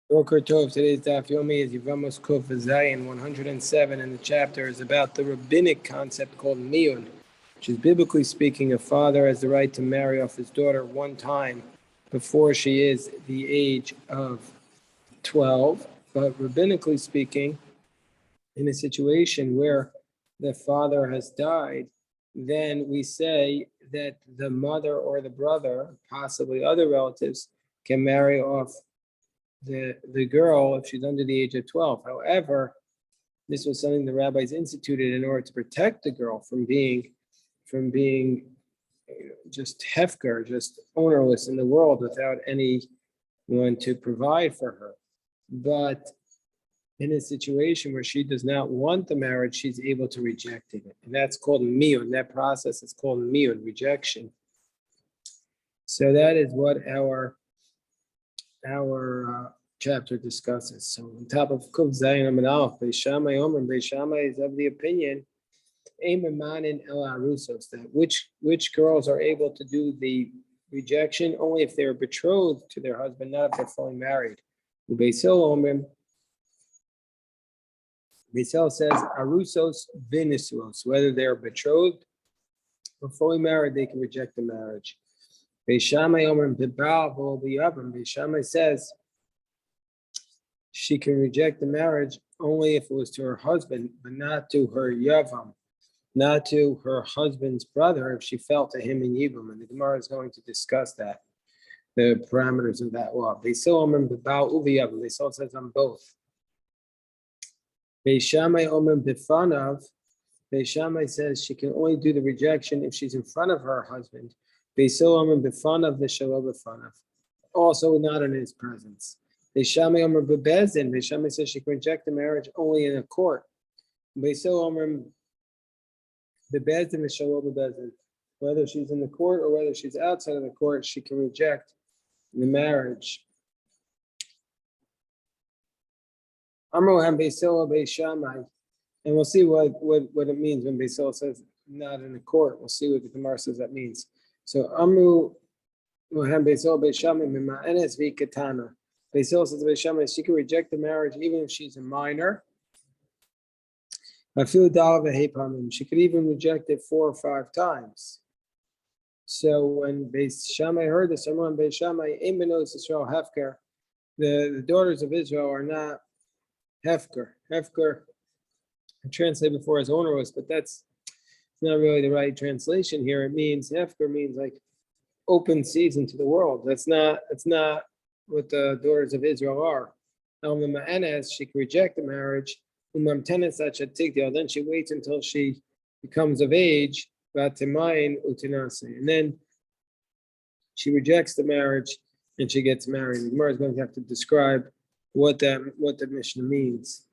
Boker Tov. Today's Daf Yomi is Yevamos Kuf Zayin 107, and the chapter is about the rabbinic concept called miyun, which is biblically speaking, a father has the right to marry off his daughter one time before she is the age of 12. But rabbinically speaking, in a situation where the father has died, then we say that the mother or the brother, possibly other relatives, can marry off the girl if she's under the age of 12. However, this was something the rabbis instituted in order to protect the girl from being just hefker, just ownerless in the world without anyone to provide for her. But in a situation where she does not want the marriage, she's able to reject it. And that's called miyun. That process is called miyun, rejection. So that is what our chapter discusses. So on top of Kuf Zayin Amid Aleph, Beis Shammai is of the opinion, that which girls are able to do the rejection only if they're betrothed to their husband, not if they're fully married. Beis Hillel says arusos vinisuos, whether they're betrothed or fully married, they can reject the marriage. Beis Shammai says she can reject the marriage only if it was to her husband, but not to her yavam, not to her husband's brother if she fell to him in yibum. And the Gemara is going to discuss that, the parameters of that law. Beis Hillel says on both. Beis Shammai says she can only do the rejection if she's in front of her husband. Beis Hillel also not in his presence. Beis Shammai says she can reject the marriage only in a court. Beis Hillel whether she's in the court or whether she's outside of the court, she can reject the marriage. Amroham Beis Hillel Beis Shammai, and we'll see what it means when Beis Hillel says not in the court. We'll see what the Gemara says that means. So Amru Beis Hillel Beis Shammai Mima'enes v'Katana. Beis Hillel says Beis Shammai she can reject the marriage even if she's a minor. She could even reject it 4 or 5 times. So when Beis Shammai heard this, Amru Beis Shammai Ein benos Israel hefker, the daughters of Israel are not hefker. Hefker, I translate before as ownerless, but that's not really the right translation here. It means hefker means like open season to the world. That's not what the daughters of Israel are. She can reject the marriage. Then she waits until she becomes of age, and then she rejects the marriage and she gets married. The Gemara is going to have to describe what the Mishnah means.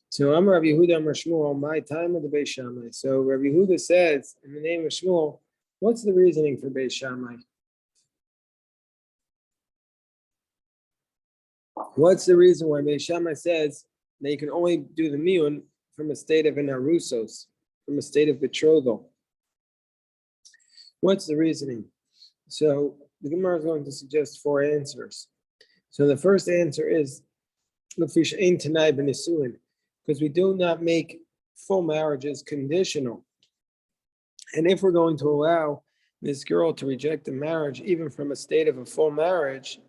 So I'm Rabbi Yehuda Amar Shmuel, my time of the Beis Shammai. So Rabbi Yehuda says in the name of Shmuel, what's the reasoning for Beis Shammai? What's the reason why Beis Shammai says that you can only do the miyun from a state of an arusos, from a state of betrothal? What's the reasoning? So the Gemara is going to suggest 4 answers. So the first answer is because we do not make full marriages conditional. And if we're going to allow this girl to reject the marriage, even from a state of a full marriage,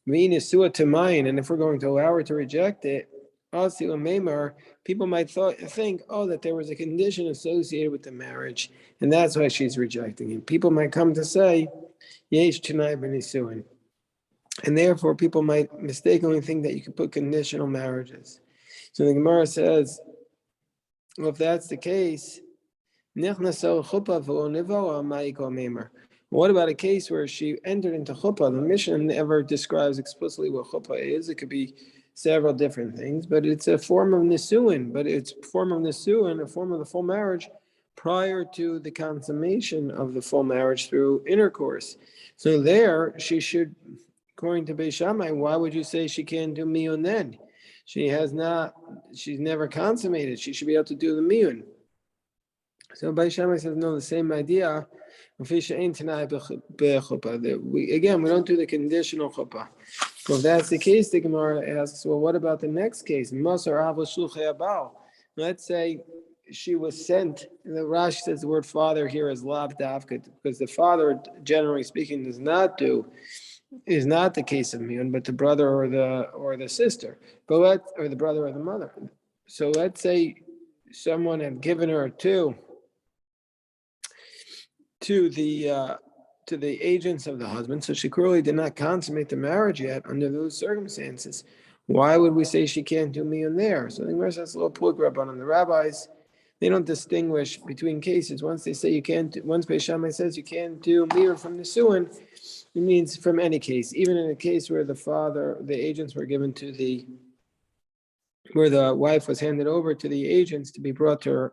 and if we're going to allow her to reject it, people might think, that there was a condition associated with the marriage, and that's why she's rejecting it. People might come to say, yesh tanai b'nisuin. And therefore, people might mistakenly think that you can put conditional marriages. So the Gemara says, well, if that's the case, what about a case where she entered into chuppah? The Mishnah never describes explicitly what chuppah is. It could be several different things, but it's a form of nisuin. But it's a form of nisuin, a form of the full marriage, prior to the consummation of the full marriage through intercourse. So there, she should, according to Beis Shammai, why would you say she can't do miyun then? She's never consummated. She should be able to do the miyun. So Beis Shammai says, no, the same idea. We don't do the conditional chuppah. Well, if that's the case, the Gemara asks, well, what about the next case? Let's say she was sent. The Rashi says the word father here is lav davka, because the father, generally speaking, is not the case of miyun, but the brother or the sister, or the brother or the mother. So let's say someone had given her to the agents of the husband, so she clearly did not consummate the marriage yet. Under those circumstances, why would we say she can't do miyun there? So the Gemara says a little pull-grab on the rabbis. They don't distinguish between cases. Once they say you can't, once Beis Shammai says you can't do miyun from Nisuin, it means from any case, even in a case where the agents were given where the wife was handed over to the agents to be brought to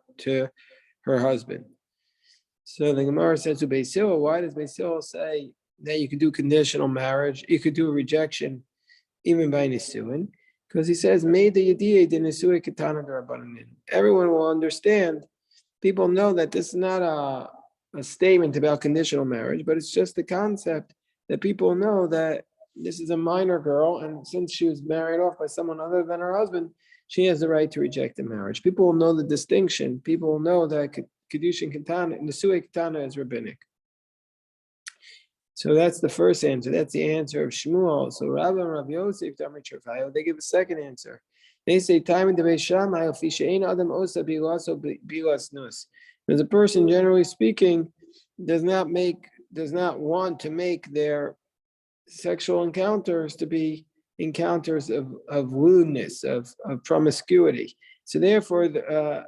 her husband. So the Gemara says to Beis Hillel, why does Beis Hillel say that you could do conditional marriage, you could do a rejection even by Nisuin? Because he says, made the Yediyah de Nisui Ketana Darabanan. Everyone will understand, people know that this is not a statement about conditional marriage, but it's just the concept that people know that this is a minor girl, and since she was married off by someone other than her husband, she has the right to reject the marriage. People will know the distinction. People will know that Kedushin Ketana, Nisui Ketana is rabbinic. So that's the first answer. That's the answer of Shmuel. So Rabbi and Rabbi Yosef, they give a second answer. They say, time in the Beis Shammai, Adam Osa Bilas Nus. Because a person, generally speaking, does not want to make their sexual encounters to be encounters of lewdness, of promiscuity. So therefore, the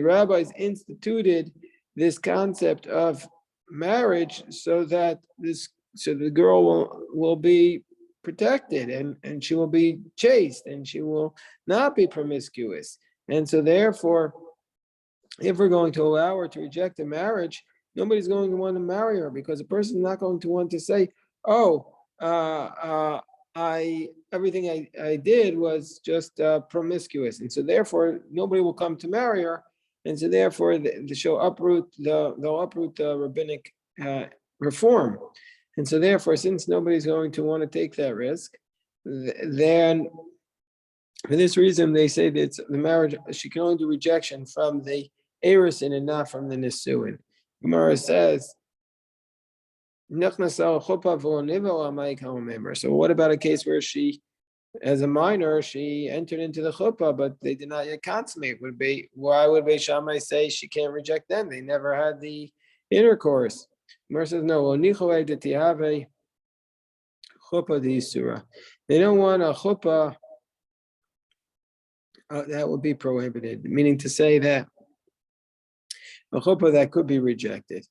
rabbis instituted this concept of marriage so that the girl will be protected and she will be chaste and she will not be promiscuous. And so therefore, if we're going to allow her to reject a marriage, nobody's going to want to marry her, because a person is not going to want to say, everything I did was just promiscuous, and so therefore nobody will come to marry her, and so therefore they'll uproot the rabbinic reform, and so therefore, since nobody's going to want to take that risk, then for this reason they say that the marriage, she can only do rejection from the Erisin and not from the Nisuin. Gemara says, so what about a case where she, as a minor, she entered into the chuppah, but they did not yet consummate? Why would Beis Shammai say she can't reject them? They never had the intercourse. Gemara says, no, they don't want a chuppah that would be prohibited, meaning to say that a chuppah that could be rejected.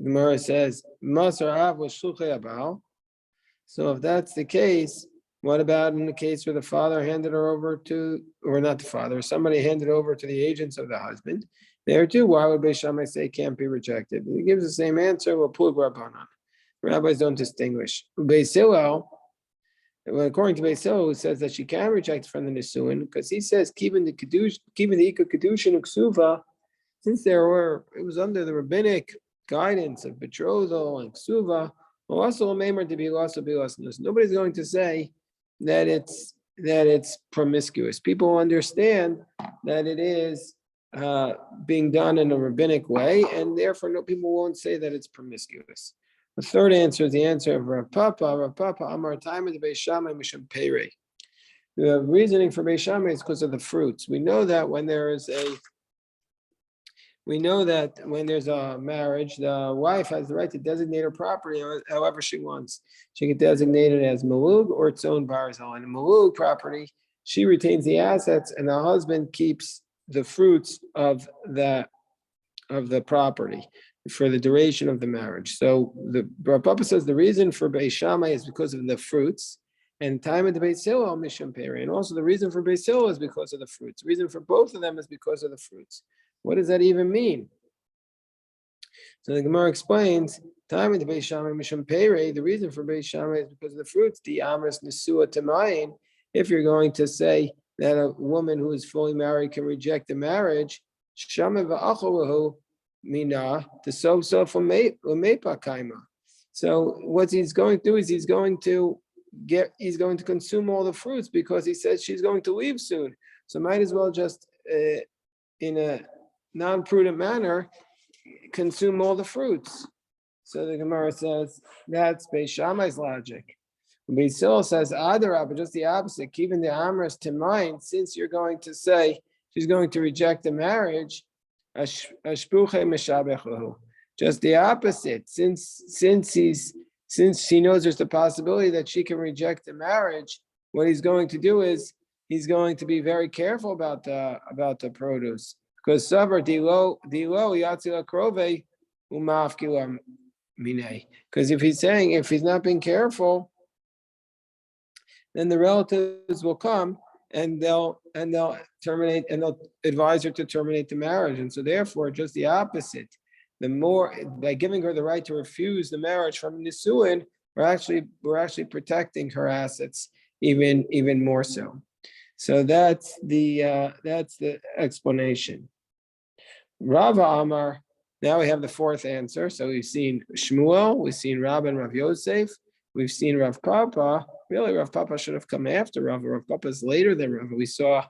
Gemara says, Masar Av was Shulchei Abal. So if that's the case, what about in the case where the father handed her over to, or not the father, somebody handed over to the agents of the husband? There too, why would Beis Shammai say it can't be rejected? He gives the same answer, we'll pull Rabbanan. Rabbis don't distinguish. Beis Hillel, according to Beis Hillel, who says that she can reject from the Nisuin, because he says, keeping the Ika Kedushin Uksuva, since it was under the rabbinic guidance of betrothal and ksuva, nobody's going to say that it's promiscuous. People understand that it is being done in a rabbinic way, and therefore people won't say that it's promiscuous. The third answer is the answer of Rav Papa. Rav Papa Amar Time of the Beis Shammai Mishum Peirei. The reasoning for Beis Shammai is because of the fruits. We know that when there's a marriage, the wife has the right to designate her property however she wants. She can designate it as malug or its own barzal. And a malug property, she retains the assets, and the husband keeps the fruits of the property for the duration of the marriage. So the Papa says the reason for Beis Shammai is because of the fruits, and time of the Beis Hillel Mishum Peirei, and also the reason for Beis Hillel is because of the fruits. The reason for both of them is because of the fruits. What does that even mean? So the Gemara explains, time of the Beis Shammai Mishum Peirei, the reason for Beis Shammai is because of the fruits. The Amras Nesua Tamayin, if you're going to say that a woman who is fully married can reject the marriage, Shammai v'achalahu mina to sof umepa kaima. So what he's going to do is he's going to consume all the fruits because he says she's going to leave soon. So might as well just in a non-prudent manner consume all the fruits. So the Gemara says that's Beis Shammai's logic. Beis Hillel says Adarab, but just the opposite. Keeping the Amras to mind, since you're going to say she's going to reject the marriage, just the opposite. Since she knows there's the possibility that she can reject the marriage, what he's going to do is he's going to be very careful about the produce. Because Savar Dilo Yatzila Krove Umafkila Mine. Because if he's not being careful, then the relatives will come and they'll terminate, and they'll advise her to terminate the marriage. And so therefore, just the opposite. The more, by giving her the right to refuse the marriage from Nisuin, we're actually protecting her assets even more so. So that's the explanation. Rava Amar. Now we have the fourth answer. So we've seen Shmuel, we've seen Rav and Rav Yosef, we've seen Rav Papa. Really, Rav Papa should have come after Rav. Rav Papa is later than Rav. We saw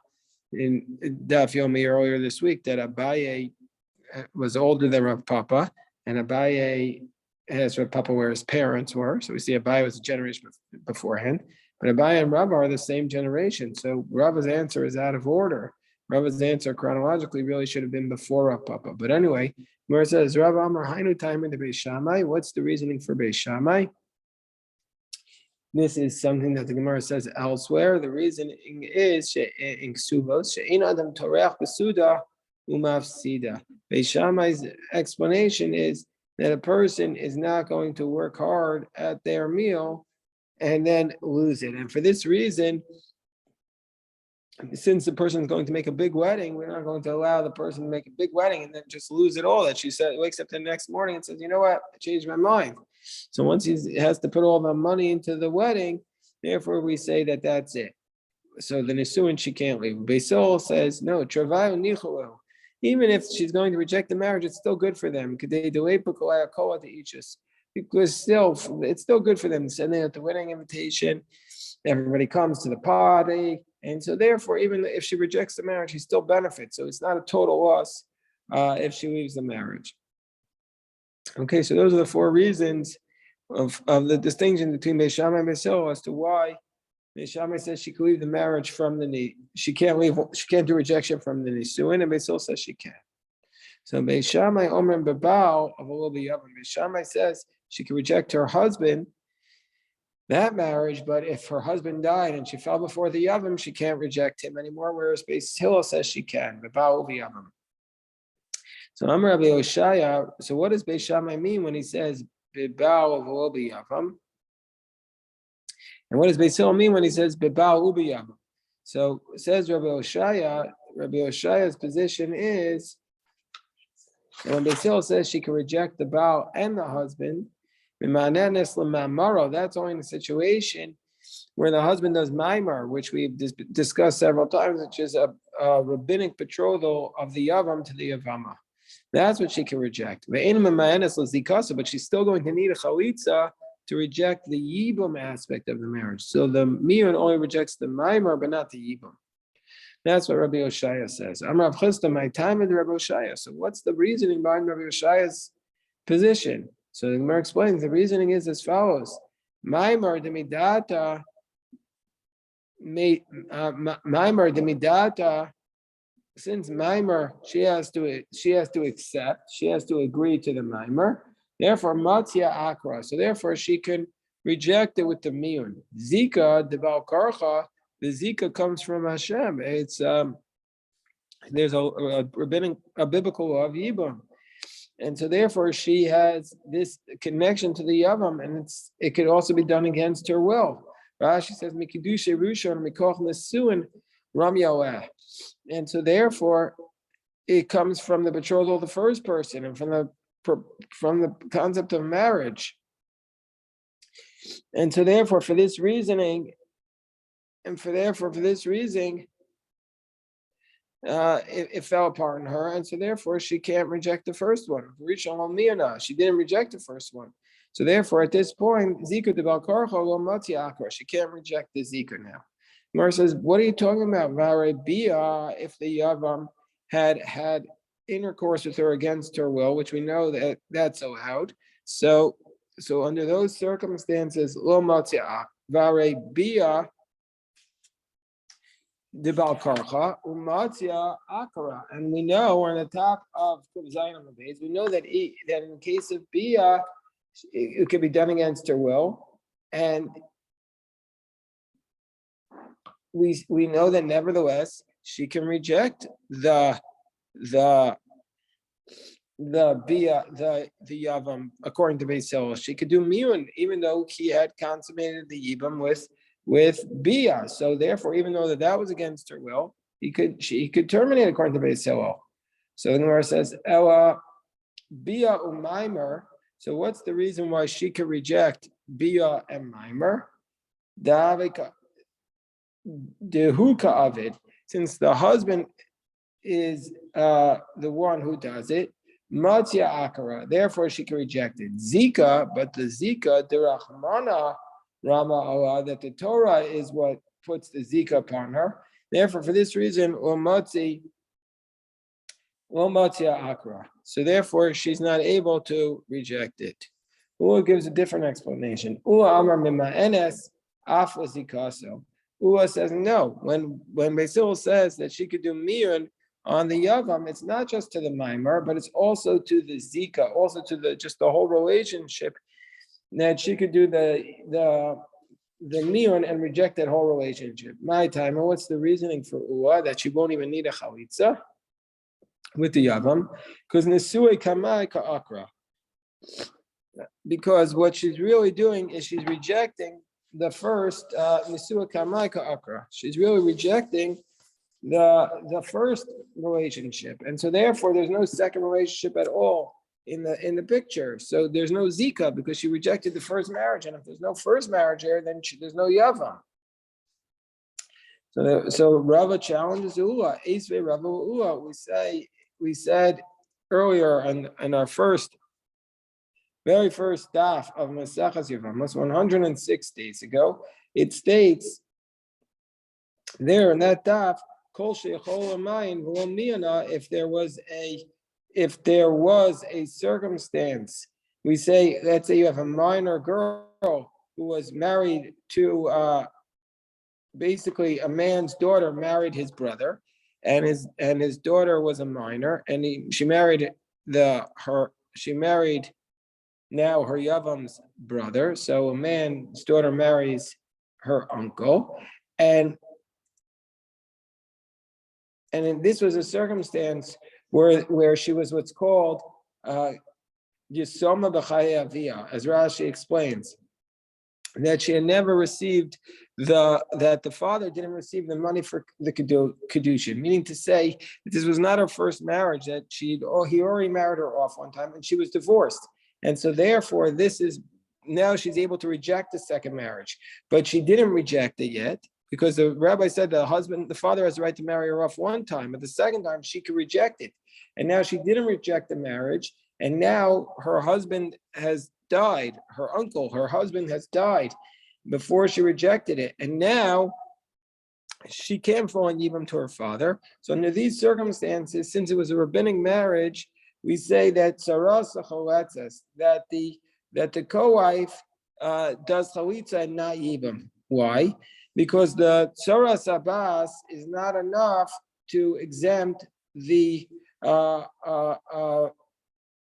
in Daf Yomi earlier this week that Abaye was older than Rav Papa, and Abaye has Rav Papa where his parents were. So we see Abaye was a generation beforehand, but Abaye and Rav are the same generation. So Rav's answer is out of order. Rav's answer chronologically really should have been before Rav Papa. But anyway, where it says Rav Amar Hainu Timer the Beis Shammai. What's the reasoning for Beis Shammai? This is something that the Gemara says elsewhere. The reasoning is in Ksuvos she'ein adam toreach besuda umafsida. Beis Shammai's explanation is that a person is not going to work hard at their meal and then lose it. And for this reason, since the person is going to make a big wedding, we're not going to allow the person to make a big wedding and then just lose it all. That she said, wakes up the next morning and says, you know what, I changed my mind. So once he has to put all the money into the wedding, therefore we say that that's it. So the Nisuin, she can't leave. Beis Hillel says, no, travayu nichulu. Even if she's going to reject the marriage, it's still good for them. Because still, it's still good for them. Sending out the wedding invitation, everybody comes to the party. And so therefore, even if she rejects the marriage, she still benefits. So it's not a total loss if she leaves the marriage. Okay, so those are the four reasons of the distinction between Beis Shammai and Beis Hillel as to why Beis Shammai says she can leave the marriage from she can't do rejection from the Nisuin, and Beis Hillel says she can. So Beis Shammai Omer Bebal of Olo B'Yavam. Beis Shammai says she can reject her husband, that marriage, but if her husband died and she fell before the Yavam, she can't reject him anymore, whereas Beis Hillel says she can. Bebal B'Yavam. So Amar Rabbi Oshaya, so what does Beis Shammai mean when he says Bebal Olo B'Yavam? And what does Beis Hillel mean when he says Bebal U'B'Yavam? So says Rabbi Oshaya's position is, and when Beis Hillel says she can reject the Baal and the husband, that's only in a situation where the husband does maimar, which we've discussed several times, which is a rabbinic betrothal of the Yavam to the Yevama. That's what she can reject. But she's still going to need a chalitza to reject the yibum aspect of the marriage. So the miyun only rejects the maimar, but not the yibum. That's what Rabbi Oshaya says. I'm Rav Chisda, my time with Rabbi Oshaya. So what's the reasoning behind Rabbi Oshaya's position? So the Gemara explains the reasoning is as follows: Maimar demidata, Maimar demidata. Since Maimar, she has to accept, she has to agree to the Maimar. Therefore, Matzia Akra. So therefore, she can reject it with the miyun. Zika debal karcha. The zika comes from Hashem. It's there's a biblical law of yibum. And so therefore she has this connection to the Yavam, and it could also be done against her will. Rashi says, Mikidushe Rushon Mikoch Nesuin Ram Yaweh. And so therefore it comes from the betrothal of the first person and from the concept of marriage. And so therefore for this reasoning, it fell apart in her, and so therefore she can't reject the first one. She didn't reject the first one. So therefore, at this point, Zika de Balkarcha lo Matzi Akra. She can't reject the Zika now. Gemara says, what are you talking about? Vare Bia, if the Yavam had intercourse with her against her will, which we know that that's allowed. So under those circumstances, lo Matzi Vare Bia de Balkarcha umatzia akara, and we know we're on the top of Zayin on the base. We know that in the case of Bia, it could be done against her will, and we know that nevertheless she can reject the Bia the Yavam according to Beis Hillel. She could do miyun even though he had consummated the Yibam with Bia. So therefore, even though that was against her will, she could terminate according to Beis Hillel. So the Gemara says, Ella Bia umaimer. So what's the reason why she could reject Bia and Maimer? Dehuka Avid, since the husband is the one who does it, Matzia Akara, therefore she can reject it. Zika, but the Zika, Derachmana Rama Allah, that the Torah is what puts the Zika upon her. Therefore, for this reason, Matzia Akara. So therefore, she's not able to reject it. Ua gives a different explanation. Ua Amar Mima Enes Afla Zikaso. Ua says no. When Beis Hillel says that she could do miyun on the Yavam, it's not just to the Maimer, but it's also to the Zika, also to the whole relationship, that she could do the miyun and reject that whole relationship. My time, and what's the reasoning for Ua that she won't even need a chalitza with the Yavam? Because Nesue Kamai Ka'akra. Because what she's really doing is she's rejecting the first Nesue Kamai Ka'akra. She's really rejecting the first relationship, and so therefore there's no second relationship at all in the picture. So there's no Zika because she rejected the first marriage, and if there's no first marriage here, then there's no Yavam. So Rava challenges Ula. Esve Rava Ula. We said earlier in our very first daf of Masechas Yevamos 106 days ago, it states there in that daf, if there was a circumstance, we say, let's say you have a minor girl who was married to basically a man's daughter married his brother, and his daughter was a minor, and she married her Yavam's brother. So a man's daughter marries her uncle, and this was a circumstance where she was what's called Yisoma B'chayei Avia, as Rashi explains, that she had never received that the father didn't receive the money for the kedushin, meaning to say that this was not her first marriage, that he already married her off one time and she was divorced, and so therefore now she's able to reject the second marriage, but she didn't reject it yet. Because the rabbi said the father has the right to marry her off one time, but the second time she could reject it. And now she didn't reject the marriage, and now her husband has died. Her husband has died before she rejected it. And now she can't fall in Yibam to her father. So under these circumstances, since it was a rabbinic marriage, we say that Sarasa Chaletzes, that the co-wife does Chalitza and not Yibam. Why? Because the Tzoras Abbas is not enough to exempt a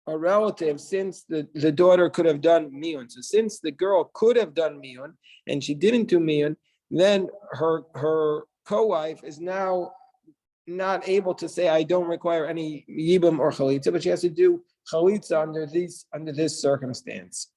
relative, since the daughter could have done miyun. So since the girl could have done miyun and she didn't do miyun, then her co-wife is now not able to say, I don't require any yibam or chalitza, but she has to do chalitza under this circumstance.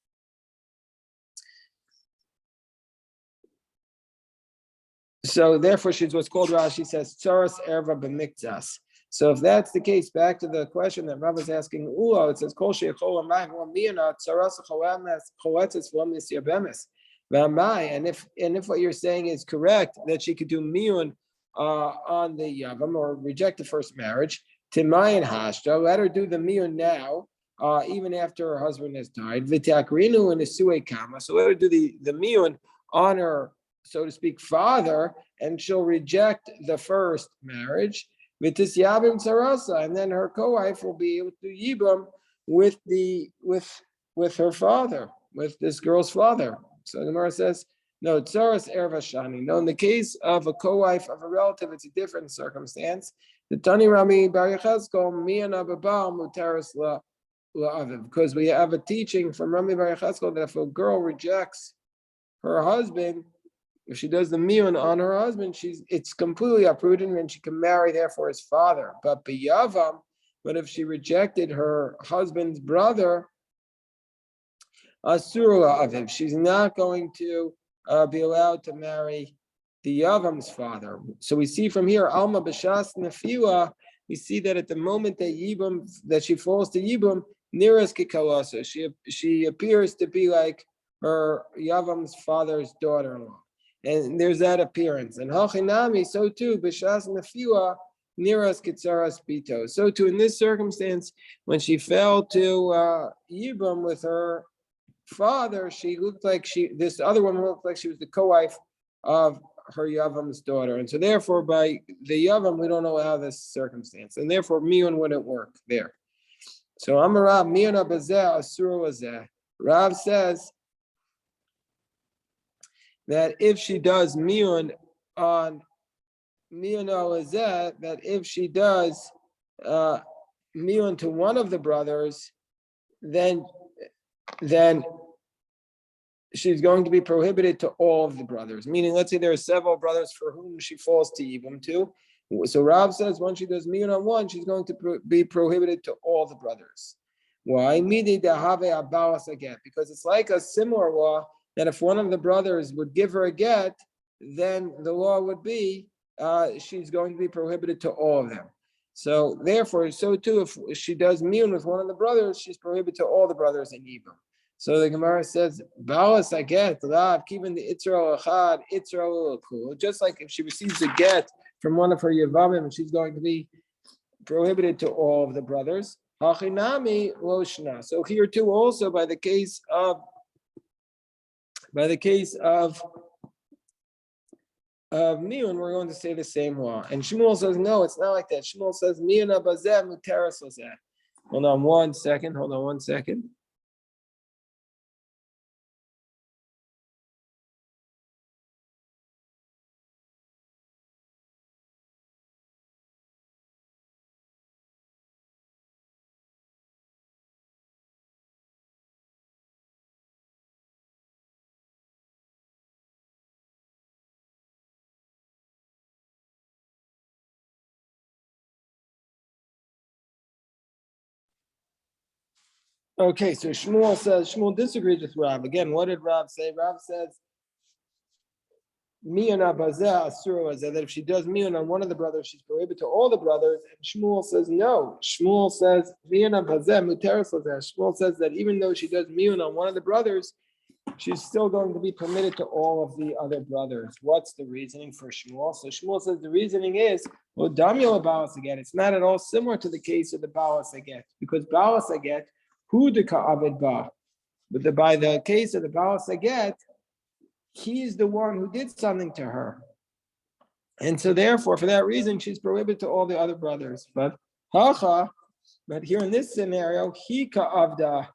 So therefore, she's what's called, Rashi says, tzaras erva b'miktzas. So if that's the case, back to the question that Rav is asking, it says, kol sheichol amayim miyana tzaras choletzes v'mis yabemes v'amai. And if what you're saying is correct, that she could do miyun on the yavam or reject the first marriage, timayin hashta, let her do the miyun now even after her husband has died. V'takrinu and isue kama. So let her do the miyun on her, so to speak, father, and she'll reject the first marriage. V'tis yabim sarasa, and then her co-wife will be able to yibam with her father, with this girl's father. So the Gemara says, no, tzaras erva shani. No, in the case of a co-wife of a relative, it's a different circumstance. The Tani Rami Bar Yechezkel miyana babal mutaris la'aviv, because we have a teaching from Rami Bar Yechezkel that if a girl rejects her husband, if she does the miyun on her husband, it's completely uprooted and she can marry therefore his father. But if she rejected her husband's brother, asura aviv, she's not going to be allowed to marry the Yevam's father. So we see from here, Alma b'shas nefila, we see that at the moment that she falls to Yibam, Niras kikalasa, she appears to be like her Yevam's father's daughter-in-law. And there's that appearance. And Hachinami, so too, b'shas nefila, Niras kitzaras bito. So too, in this circumstance, when she fell to Yibam with her father, she looked like this other woman looked like she was the co-wife of her Yavam's daughter. And so therefore, by the Yavam, we don't allow this circumstance. And therefore, miyun wouldn't work there. So Amarav, miyun abazeh, asur lazeh. Rav says that if she does miyun on miyun alazeh, that if she does miyun to one of the brothers, then she's going to be prohibited to all of the brothers. Meaning, let's say there are several brothers for whom she falls to Yibam to. So Rav says once she does miyun on one, she's going to be prohibited to all the brothers. Why? Because it's like a similar law that if one of the brothers would give her a get, then the law would be she's going to be prohibited to all of them. So therefore, so too, if she does miyun with one of the brothers, she's prohibited to all the brothers in Yibam. So the Gemara says, "Balas I get Rav, even the Itzra Achad, Itzra Kul." Just like if she receives a get from one of her Yevamim, she's going to be prohibited to all of the brothers. Hachinami Loshna. So here too, also by the case of miyun, we're going to say the same law. And Shmuel says, no, it's not like that. Shmuel says, miyun abazeh muteras lazeh. Hold on one second. Okay, so Shmuel disagrees with Rav. Again, what did Rav say? Rav says, miyun abazeh asur lazeh, that if she does miyun on one of the brothers, she's prohibited to all the brothers. And Shmuel says no. Shmuel says miyun abazeh muteras lazeh. Shmuel says that even though she does miyun on one of the brothers, she's still going to be permitted to all of the other brothers. What's the reasoning for Shmuel? So Shmuel says the reasoning is, well, damyo balas again. It's not at all similar to the case of the balas aget, because balas aget, who the ka'avid ba, but by the case of the balas aget, he's the one who did something to her, and so therefore, for that reason, she's prohibited to all the other brothers. But here in this scenario, he ka'avda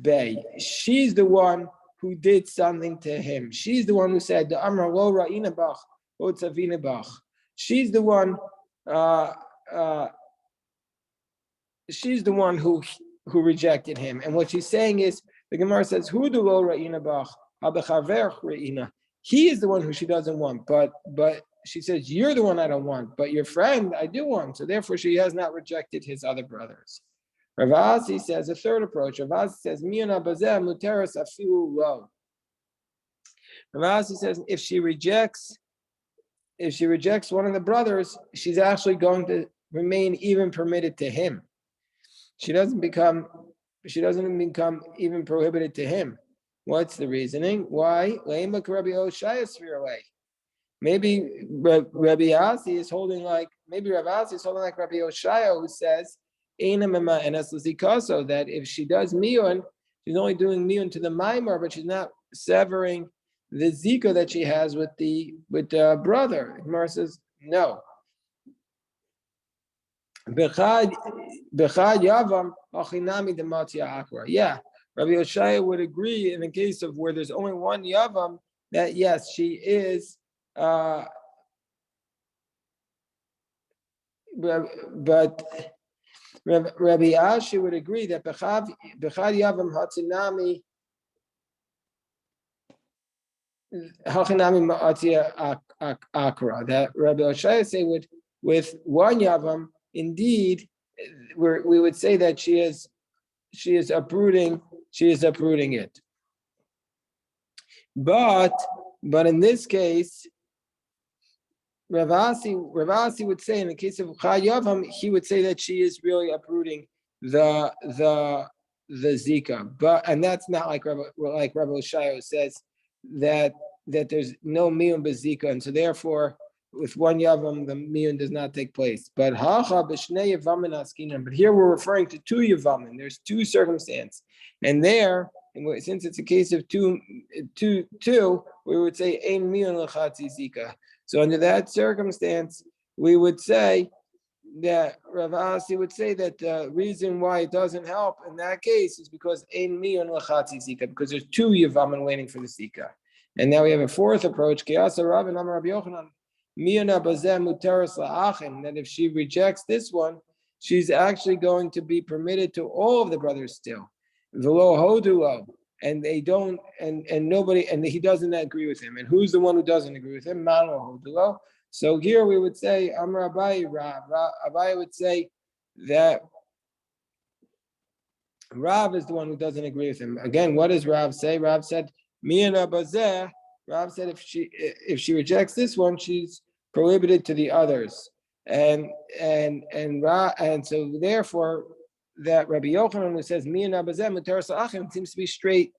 bay. She's the one who did something to him. She's the one who said, "The amra lo ra'ina bach, o tzavina bach." She's the one. She's the one who rejected him. And what she's saying is, the Gemara says, "Who do lo ra'ina bach, habechaver ra'ina." He is the one who she doesn't want, but she says, "You're the one I don't want, but your friend I do want." So therefore, she has not rejected his other brothers. Rav Asi says a third approach. Rav Asi says, "Miyun abazeh muteras afilu lo." Rav Asi says if she rejects one of the brothers, she's actually going to remain even permitted to him. She doesn't become even prohibited to him. What's the reasoning? Why? Maybe Rabbi Asi is holding like Rabbi Oshaya, who says that if she does miyun, she's only doing miyun to the maimar, but she's not severing the zika that she has with the brother. Gemara says no. Bechad yavam achinami dematia akra. Yeah, Rabbi Yoshaya would agree in the case of where there's only one yavam that yes, she is. But Rabbi Ashi would agree that Bechad Yavam Hatzinami Hachinami Ma'atia Akra. That Rabbi Oshaya say with one Yavam, indeed, we would say that she is uprooting it. But in this case, Ravasi would say in the case of Chayavam, he would say that she is really uprooting the zika, and that's not like Rabbi Shayo says that there's no miyun bezika, and so therefore with one yavam the miyun does not take place. But hacha b'shnei yavamin askinan. But here we're referring to two yavamin. There's two circumstances, and there, since it's a case of two, we would say ein miyun l'chatzi zika. So under that circumstance, we would say that Rav Asi would say that the reason why it doesn't help in that case is because ein miyun l'chatzi zika, because there's two yavamin waiting for the zika. And now we have a fourth approach, Kiyasa Rav and Amar Rabbi Yochanan, miyuna bazeh muteres la'achin, that if she rejects this one, she's actually going to be permitted to all of the brothers still. V'lo hodulo. And they don't, and nobody, and he doesn't agree with him. And who's the one who doesn't agree with him? Mano Hodulo. So here we would say, Amar Abaye Rav. Abaye would say that Rav is the one who doesn't agree with him. Again, what does Rav say? Rav said, Miyana Bazeh. Rav said if she rejects this one, she's prohibited to the others. And so therefore, that Rabbi Yochanan who says Miyana Bazeh Muteres La'achim seems to be straight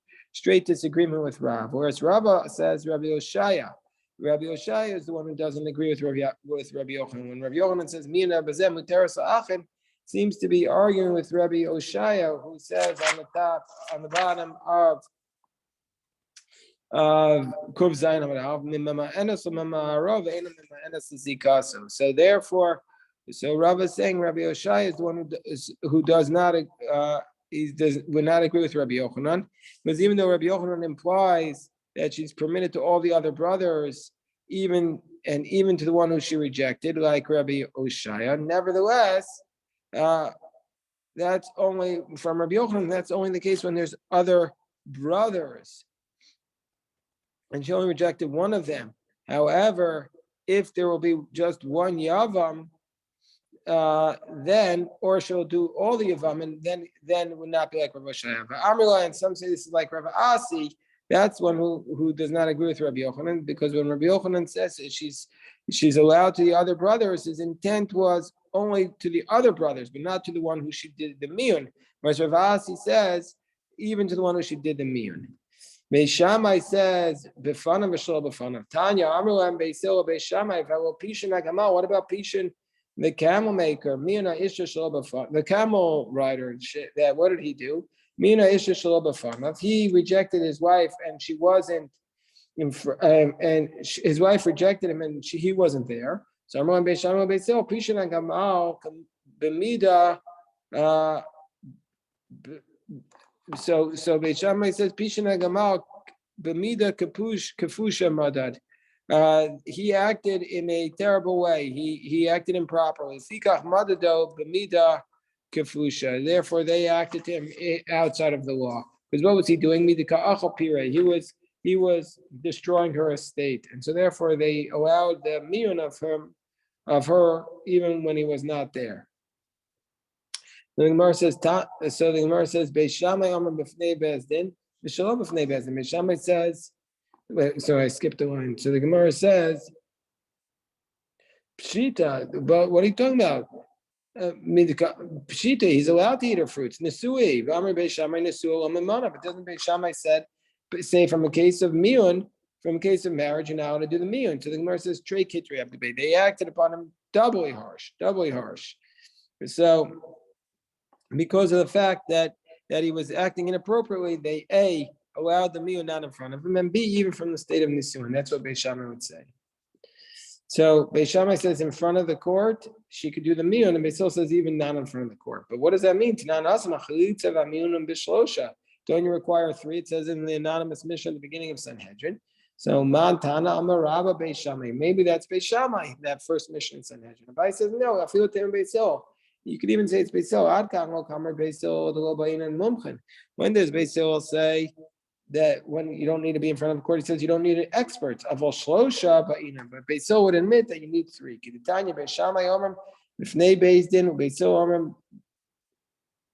disagreement with Rav. Whereas Rabba says Rabbi Oshaya. Rabbi Oshaya is the one who doesn't agree with Rabbi Yochanan. When Rabbi Yochanan says Miyana Bazeh Muteres La'achim, seems to be arguing with Rabbi Oshaya, who says on the bottom of Kuv Zayin Amarav Mimma Enes Mimma Arav Einam Mimma Enes Zikaso. So therefore, Rav is saying Rabbi Oshai is the one who does not would not agree with Rabbi Yochanan, because even though Rabbi Yochanan implies that she's permitted to all the other brothers, even to the one who she rejected, like Rabbi Oshaya, nevertheless, that's only from Rabbi Yochanan. That's only the case when there's other brothers, and she only rejected one of them. However, if there will be just one yavam, then, or she'll do all the yavam, and then it would not be like Rav Oshaya. But Amrila, and some say this is like Rav Asi. That's one who does not agree with Rabbi Yochanan, because when Rabbi Yochanan says she's allowed to the other brothers, his intent was only to the other brothers, but not to the one who she did the miyun. Whereas Rav Asi says even to the one who she did the miyun. Beis Shammai says b'fanav v'shlo b'fanav. Tanya Amrila Beisil Beis Shammai v'lo pishin agamal. What about pishin the camel maker? Mina isha shlo b'fanav. The camel rider. That what did he do? Mina isha shlo b'fanav. He rejected his wife, and she wasn't. And his wife rejected him, and he wasn't there. So Amrila Beis Shammai Beisil pishin agamal b'mida. So Beis Shammai says Pishana Gamal B'mida Kafusha Madad. He acted in a terrible way. He acted improperly. Sikach Madado B'mida Kafusha. Therefore, they acted to him outside of the law. Because what was he doing? He was destroying her estate, and so therefore they allowed the miyun of her even when he was not there. The Gemara says, Beis Shammai Amar b'fnei Bezdin, v'shalom b'fnei Bezdin. Beis Shammai says, so I skipped a line. So the Gemara says, Pshita, but what are you talking about? Pshita, he's allowed to eat her fruits. Nesui, Amar Beis Shammai Nesu Lamimana. But doesn't Beis Shammai say from a case of miyun, from a case of marriage, you're now to do the miyun? So the Gemara says, Trey Kitri Abdebay. They acted upon him doubly harsh. So because of the fact that he was acting inappropriately, they A, allowed the miyun not in front of him, and B, even from the state of nisuin. That's what Beis Shammai would say. So Beis Shammai says in front of the court, she could do the miyun, and Beis Hillel says even not in front of the court. But what does that mean? Don't you require 3? It says in the anonymous mission at the beginning of Sanhedrin. So Montana Amaraba Beis Shammai. Maybe that's Beis Shammai, that first mission in Sanhedrin. Abai says no. I feel it in Beis Hillel. You could even say it's Beis Hillel. Ad kan lo kamer Beis Hillel the lo bayin and mumchen. When does Beis Hillel say that when you don't need to be in front of the court? He says you don't need experts. Avol shlosha ba'inim. But Beis Hillel would admit that you need 3. Keditanya Beis Shammai Omer b'fnei Beis Din Beis Hillel Omer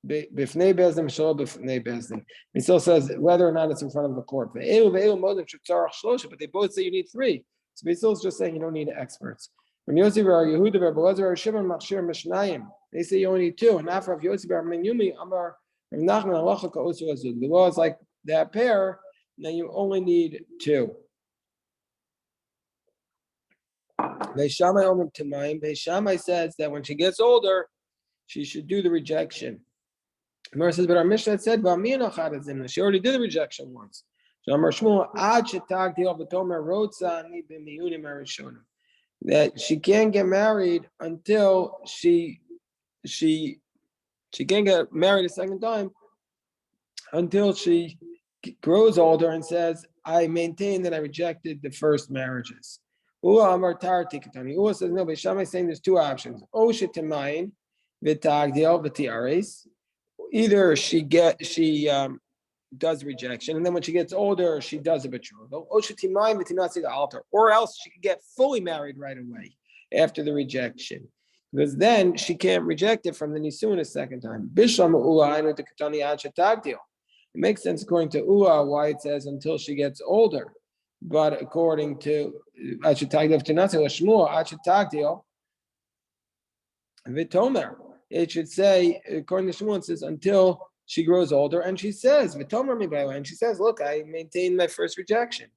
b'fnei Beis Din b'shlo b'fnei Beis Din. Beis Hillel says whether or not it's in front of the court. But they both say you need 3. So Beis Hillel is just saying you don't need experts. From Yosef Bar Yehuda Bar Boaz Bar Shimon Machshir Mishnayim, they say you only need 2. And after Yosef Bar Menyumi Amar Rav Nachman Halacha Ka'osu Azud. The law is like that pair. Then you only need 2. Beis Shammai Omer Temaim. Beis Shammai says that when she gets older, she should do the rejection. Gemara says, but our Mishnah said, she already did the rejection once. So Amar Shmuel Ad Shetagdi Al V'Tomer Rotza Ani B'Miyunim Arishonim. That she can't get married until she can't get married a second time until she grows older and says, I maintain that I rejected the first marriages. Ua Amar Tar Tikatani. Ua says, no, Beis Shammai is saying there's 2 options. O Shetemayin V'Tagdiel V'Tiares. Either she does rejection, and then when she gets older, she does a betrothal. Or else she could get fully married right away after the rejection, because then she can't reject it from the nisuin a second time. It makes sense according to Ua why it says until she gets older, but according to Vitomer, it should say, according to Shmuel, it says until she grows older, and she says, and she says, look, I maintained my first rejection.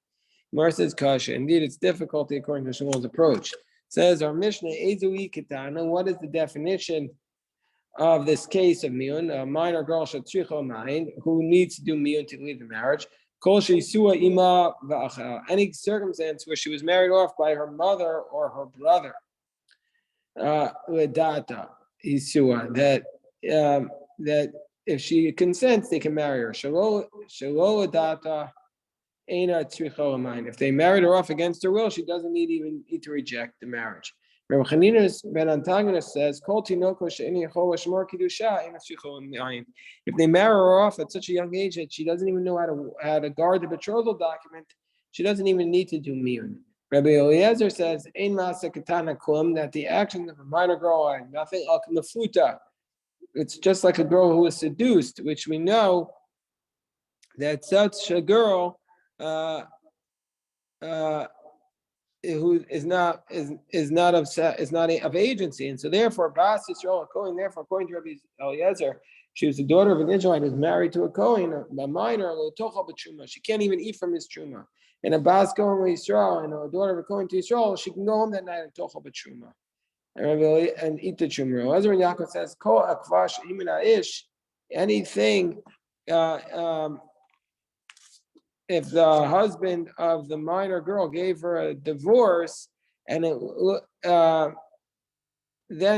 Gemara says, Kasha. Indeed, it's difficulty according to Shmuel's approach. It says, our Mishnah, Ezui Kitana, what is the definition of this case of miyun? A minor girl, who needs to do miyun to leave the marriage. Any circumstance where she was married off by her mother or her brother. That if she consents, they can marry her. If they married her off against her will, she doesn't even need to reject the marriage. Rabbi Chanina's Ben Antagonist says, if they marry her off at such a young age that she doesn't even know how to guard the betrothal document, she doesn't even need to do miyun. Rabbi Eliezer says, that the actions of a minor girl are nothing. It's just like a girl who was seduced, which we know that such a girl who is not of agency, and so therefore Bas Yisrael, a Kohen, therefore according to Rabbi Eliezer, she was the daughter of an Israelite who was married to a Kohen, a minor, she can't even eat from his truma. And a Bas Kohen Yisrael, and a daughter of a Kohen to Yisrael, she can go home that night and tochel b'truma and eat the truma. Ezra and Yaakov says, Kol akvash imina ish, anything. If the husband of the minor girl gave her a divorce, and then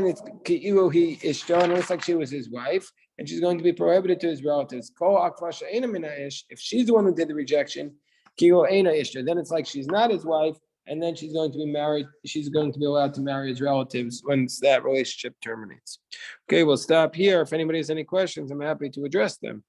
it's ki'ilu he ishto, and it looks like she was his wife, and she's going to be prohibited to his relatives. Kol akvash eina mina ish, if she's the one who did the rejection, ki'ilu eina ishto, then it's like she's not his wife, and then she's going to be married. She's going to be allowed to marry his relatives once that relationship terminates. Okay, we'll stop here. If anybody has any questions, I'm happy to address them.